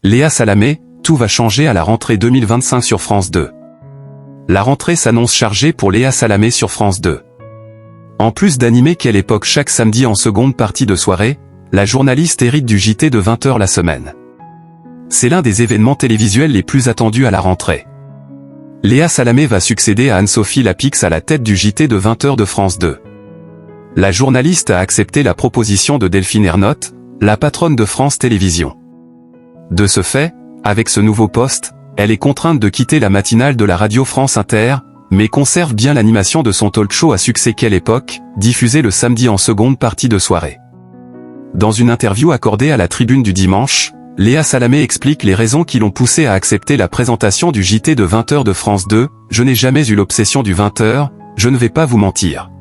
Léa Salamé, tout va changer à la rentrée 2025 sur France 2. La rentrée s'annonce chargée pour Léa Salamé sur France 2. En plus d'animer Quelle époque chaque samedi en seconde partie de soirée, la journaliste hérite du JT de 20h la semaine. C'est l'un des événements télévisuels les plus attendus à la rentrée. Léa Salamé va succéder à Anne-Sophie Lapix à la tête du JT de 20h de France 2. La journaliste a accepté la proposition de Delphine Ernotte, la patronne de France Télévisions. De ce fait, avec ce nouveau poste, elle est contrainte de quitter la matinale de la radio France Inter, mais conserve bien l'animation de son talk-show à succès Quelle époque, diffusé le samedi en seconde partie de soirée. Dans une interview accordée à la Tribune du dimanche, Léa Salamé explique les raisons qui l'ont poussée à accepter la présentation du JT de 20h de France 2. « Je n'ai jamais eu l'obsession du 20h, je ne vais pas vous mentir.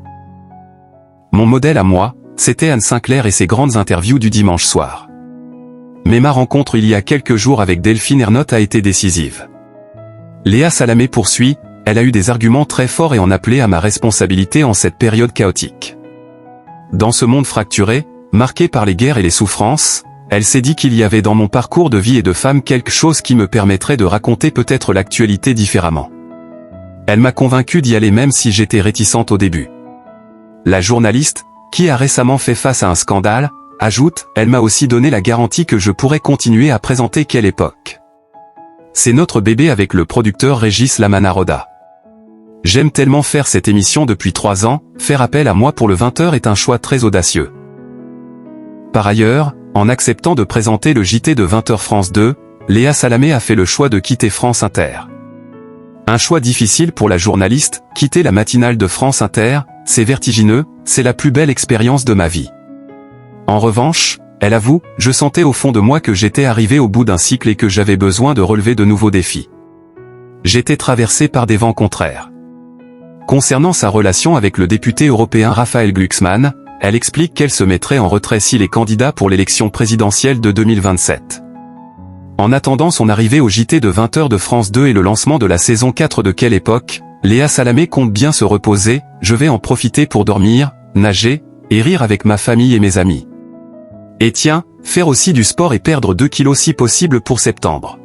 Mon modèle à moi, c'était Anne Sinclair et ses grandes interviews du dimanche soir. Mais ma rencontre il y a quelques jours avec Delphine Ernotte a été décisive. » Léa Salamé poursuit, « Elle a eu des arguments très forts et en appelait à ma responsabilité en cette période chaotique. Dans ce monde fracturé, marqué par les guerres et les souffrances, elle s'est dit qu'il y avait dans mon parcours de vie et de femme quelque chose qui me permettrait de raconter peut-être l'actualité différemment. Elle m'a convaincu d'y aller même si j'étais réticente au début. » La journaliste, qui a récemment fait face à un scandale, ajoute, « Elle m'a aussi donné la garantie que je pourrais continuer à présenter Quelle époque. C'est notre bébé avec le producteur Régis Lamanaroda. J'aime tellement faire cette émission depuis 3 ans, faire appel à moi pour le 20h est un choix très audacieux. » Par ailleurs, en acceptant de présenter le JT de 20h France 2, Léa Salamé a fait le choix de quitter France Inter. Un choix difficile pour la journaliste, quitter la matinale de France Inter, c'est vertigineux, c'est la plus belle expérience de ma vie. En revanche, elle avoue, je sentais au fond de moi que j'étais arrivé au bout d'un cycle et que j'avais besoin de relever de nouveaux défis. J'étais traversé par des vents contraires. Concernant sa relation avec le député européen Raphaël Glucksmann, elle explique qu'elle se mettrait en retrait s'il est candidat pour l'élection présidentielle de 2027. En attendant son arrivée au JT de 20h de France 2 et le lancement de la saison 4 de Quelle époque, Léa Salamé compte bien se reposer, « Je vais en profiter pour dormir, nager, et rire avec ma famille et mes amis. Et tiens, faire aussi du sport et perdre 2 kilos si possible pour septembre. »